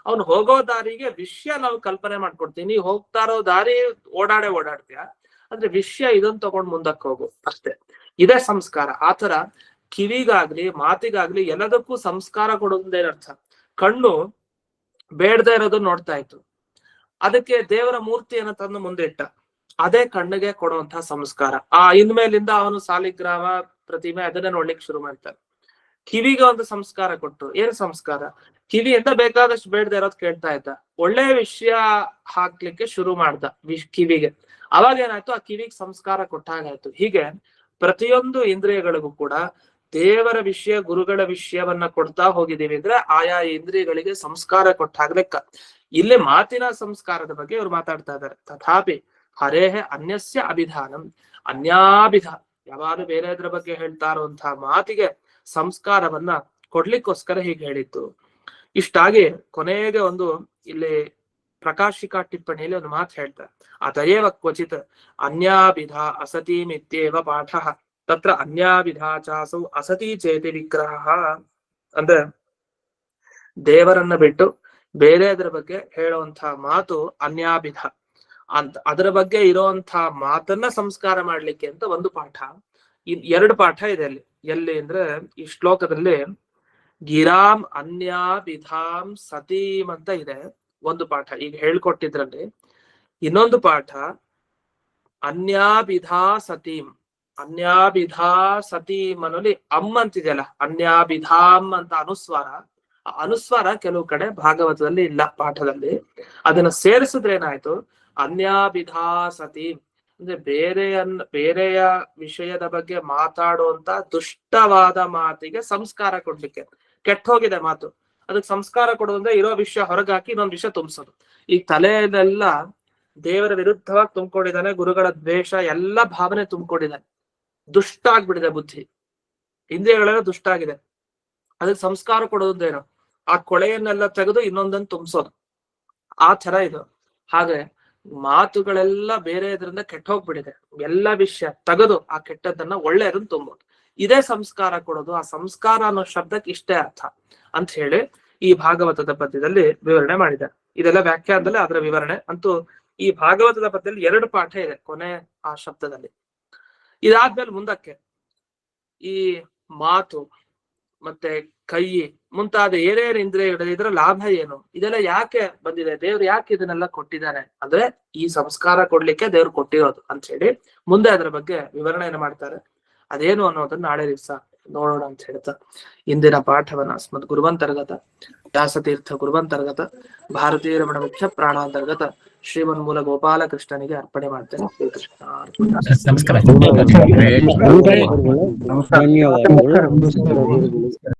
ಅವ್ನು ಹೋಗೋ ದಾರಿಗೆ ವಿಷಯ ನಾವು ಕಲ್ಪನೆ ಮಾಡ್ಕೊಡ್ತೀವಿ. ನೀ ಹೋಗ್ತಾ ಇರೋ ದಾರಿ ಓಡಾಡ್ತೀಯ ಅಂದ್ರೆ ವಿಷಯ ಇದನ್ನ ತಗೊಂಡ್ ಮುಂದಕ್ಕೆ ಹೋಗು ಅಷ್ಟೇ. ಇದೇ ಸಂಸ್ಕಾರ. ಆತರ ಕಿವಿಗಾಗ್ಲಿ ಮಾತಿಗಾಗ್ಲಿ ಎಲ್ಲದಕ್ಕೂ ಸಂಸ್ಕಾರ ಕೊಡೋದೇನರ್ಥ? ಕಣ್ಣು ಬೇಡದೇ ಇರೋದು ನೋಡ್ತಾ ಇತ್ತು, ಅದಕ್ಕೆ ದೇವರ ಮೂರ್ತಿಯನ್ನ ತಂದು ಮುಂದೆ ಇಟ್ಟ, ಅದೇ ಕಣ್ಣಿಗೆ ಕೊಡುವಂತಹ ಸಂಸ್ಕಾರ. ಇನ್ಮೇಲಿಂದ ಅವನು ಸಾಲಿಗ್ರಾಮ ಪ್ರತಿಮೆ ಅದನ್ನೇ ನೋಡ್ಲಿಕ್ಕೆ ಶುರು ಮಾಡ್ತಾನೆ. ಕಿವಿಗೆ ಒಂದು ಸಂಸ್ಕಾರ ಕೊಟ್ಟು, ಏನ್ ಸಂಸ್ಕಾರ? ಕಿವಿಯಿಂದ ಬೇಕಾದಷ್ಟು ಬೇಡದೆ ಇರೋದು ಕೇಳ್ತಾ ಇದ್ದ, ಒಳ್ಳೆ ವಿಷಯ ಹಾಕ್ಲಿಕ್ಕೆ ಶುರು ಮಾಡ್ದ ಕಿವಿಗೆ. ಅವಾಗ ಏನಾಯ್ತು? ಆ ಕಿವಿಗೆ ಸಂಸ್ಕಾರ ಕೊಟ್ಟಾಗಾಯ್ತು. ಹೀಗೆ ಪ್ರತಿಯೊಂದು ಇಂದ್ರಿಯಗಳಿಗೂ ಕೂಡ ದೇವರ ವಿಷಯ ಗುರುಗಳ ವಿಷಯವನ್ನ ಕೊಡ್ತಾ ಹೋಗಿದ್ದೀವಿ ಅಂದ್ರೆ ಆಯಾ ಇಂದ್ರಿಯಗಳಿಗೆ ಸಂಸ್ಕಾರ ಕೊಟ್ಟಾಗ್ಲೆಕ್ಕ. ಇಲ್ಲಿ ಮಾತಿನ ಸಂಸ್ಕಾರದ ಬಗ್ಗೆ ಇವ್ರು ಮಾತಾಡ್ತಾ ಇದ್ದಾರೆ. ತಥಾಪಿ ಹರೇಹೆ ಅನ್ಯಸ್ಯ ಅಭಿಧಾನಂ, ಅನ್ಯಾಭಿಧ, ಯಾವಾಗಲೂ ಬೇರೆದ್ರ ಬಗ್ಗೆ ಹೇಳ್ತಾ ಇರುವಂತಹ ಮಾತಿಗೆ ಸಂಸ್ಕಾರವನ್ನ ಕೊಡ್ಲಿಕ್ಕೋಸ್ಕರ ಹೀಗೆ ಹೇಳಿತ್ತು. ಇಷ್ಟಾಗಿ ಕೊನೆಗೆ ಒಂದು ಇಲ್ಲಿ ಪ್ರಕಾಶಿಕಾ ಟಿಪ್ಪಣಿಯಲ್ಲಿ ಒಂದು ಮಾತು ಹೇಳ್ತಾರೆ. ಅತಯೇವ ಕ್ವಚಿತ್ ಅನ್ಯಾಭಿಧ ಅಸತೀಮಿತ್ಯೇವ ಪಾಠ ತತ್ರ ಅನ್ಯಾಭಿಧ ಚಾಸೌ ಅಸತಿ ಚೇತಿ ವಿಗ್ರಹ. ಅಂದ್ರೆ ದೇವರನ್ನ ಬಿಟ್ಟು ಬೇರೆದ್ರ ಬಗ್ಗೆ ಹೇಳುವಂತಹ ಮಾತು ಅನ್ಯಾಭಿಧ ಅಂತ, ಅದರ ಬಗ್ಗೆ ಇರುವಂತಹ ಮಾತನ್ನ ಸಂಸ್ಕಾರ ಮಾಡ್ಲಿಕ್ಕೆ ಅಂತ ಒಂದು ಪಾಠ. ಎರಡು ಪಾಠ ಇದೆ ಅಲ್ಲಿ. ಎಲ್ಲಿ ಅಂದ್ರೆ ಈ ಶ್ಲೋಕದಲ್ಲಿ ಗಿರಾಂ ಅನ್ಯಾಭಿಧಾಂ ಸತೀಂ ಅಂತ ಇದೆ ಒಂದು ಪಾಠ, ಈಗ ಹೇಳ್ಕೊಟ್ಟಿದ್ರಲ್ಲಿ. ಇನ್ನೊಂದು ಪಾಠ ಅನ್ಯಾಭಿಧಾ ಸತೀಂ. ಅನ್ಯಾಭಿಧಾ ಸತೀಂ ಅನ್ನೋಲಿ ಅಮ್ ಅಂತಿದೆಯಲ್ಲ, ಅನ್ಯಾಭಿಧಾಂ ಅಂತ ಅನುಸ್ವಾರ. ಅನುಸ್ವಾರ ಕೆಲವು ಕಡೆ ಭಾಗವತದಲ್ಲಿ ಇಲ್ಲ, ಪಾಠದಲ್ಲಿ. ಅದನ್ನ ಸೇರಿಸಿದ್ರೆ ಏನಾಯ್ತು? ಅನ್ಯಾಭಿಧಾ ಸತೀಂ ಅಂದ್ರೆ ಬೇರೆಯ ವಿಷಯದ ಬಗ್ಗೆ ಮಾತಾಡುವಂತ ದುಷ್ಟವಾದ ಮಾತಿಗೆ ಸಂಸ್ಕಾರ ಕೊಡ್ಲಿಕ್ಕೆ. ಕೆಟ್ಟ ಹೋಗಿದೆ ಮಾತು, ಅದಕ್ಕೆ ಸಂಸ್ಕಾರ ಕೊಡೋದಂದ್ರೆ ಇರೋ ವಿಷಯ ಹೊರಗಾಕಿ ಇನ್ನೊಂದು ವಿಷಯ ತುಂಬಿಸೋದು. ಈ ತಲೆಯಲ್ಲೆಲ್ಲ ದೇವರ ವಿರುದ್ಧವಾಗಿ ತುಂಬಿಕೊಂಡಿದ್ದಾನೆ, ಗುರುಗಳ ದ್ವೇಷ ಎಲ್ಲ ಭಾವನೆ ತುಂಬಿಕೊಂಡಿದ್ದಾನೆ, ದುಷ್ಟ ಆಗ್ಬಿಟ್ಟಿದೆ ಬುದ್ಧಿ, ಇಂದ್ರಿಯಗಳೆಲ್ಲ ದುಷ್ಟ ಆಗಿದೆ. ಅದಕ್ಕೆ ಸಂಸ್ಕಾರ ಕೊಡೋದೇನು? ಆ ಕೊಳೆಯನ್ನೆಲ್ಲ ತೆಗೆದು ಇನ್ನೊಂದನ್ನು ತುಂಬಿಸೋದು. ಆ ತರ ಇದು. ಹಾಗೆ ಮಾತುಗಳೆಲ್ಲ ಬೇರೆ ಇದರಿಂದ ಕೆಟ್ಟ ಹೋಗ್ಬಿಟ್ಟಿದೆ, ಎಲ್ಲ ವಿಷಯ ತೆಗೆದು ಆ ಕೆಟ್ಟದನ್ನ ಒಳ್ಳೆಯದನ್ನ ತುಂಬೋದು. ಇದೇ ಸಂಸ್ಕಾರ ಕೊಡೋದು. ಆ ಸಂಸ್ಕಾರ ಅನ್ನೋ ಶಬ್ದಕ್ಕೆ ಇಷ್ಟೇ ಅರ್ಥ ಅಂತ ಹೇಳಿ ಈ ಭಾಗವತದ ಪದ್ಯದಲ್ಲಿ ವಿವರಣೆ ಮಾಡಿದ್ದಾರೆ. ಇದೆಲ್ಲ ವ್ಯಾಖ್ಯಾನದಲ್ಲಿ ಅದರ ವಿವರಣೆ ಅಂತೂ. ಈ ಭಾಗವತದ ಪದ್ಯದಲ್ಲಿ 2 ಪಾಠ ಇದೆ ಕೊನೆ ಆ ಶಬ್ದದಲ್ಲಿ. ಇದಾದ್ಮೇಲೆ ಮುಂದಕ್ಕೆ ಈ ಮಾತು ಮತ್ತೆ ಕೈ ಮುಂತಾದ ಏನೇನು ಇಂದ್ರಿಯಗಳು, ಇದರ ಲಾಭ ಏನು, ಇದೆಲ್ಲ ಯಾಕೆ ಬಂದಿದೆ, ದೇವ್ರು ಯಾಕೆ ಇದನ್ನೆಲ್ಲ ಕೊಟ್ಟಿದ್ದಾನೆ ಅಂದ್ರೆ ಈ ಸಂಸ್ಕಾರ ಕೊಡ್ಲಿಕ್ಕೆ ದೇವ್ರು ಕೊಟ್ಟಿರೋದು ಅಂತ ಹೇಳಿ ಮುಂದೆ ಅದರ ಬಗ್ಗೆ ವಿವರಣೆಯನ್ನು ಮಾಡ್ತಾರೆ. ಅದೇನು ಅನ್ನೋದನ್ನ ನಾಳೆ ದಿವಸ ನೋಡೋಣ ಅಂತ ಹೇಳ್ತಾ ಇಂದಿನ ಪಾಠವನ್ನ ಅಸ್ಮದ್ ಗುರುವಂತರ್ಗತ ವ್ಯಾಸತೀರ್ಥ ಗುರುವಂತರ್ಗತ ಭಾರತೀಯ ರಮಣ ಮುಖ್ಯ ಪ್ರಾಣಾಂತರ್ಗತ ಶ್ರೀಮನ್ಮೂಲ ಗೋಪಾಲ ಕೃಷ್ಣನಿಗೆ ಅರ್ಪಣೆ ಮಾಡ್ತೇನೆ. ಶ್ರೀಕೃಷ್ಣ ನಮಸ್ಕಾರ.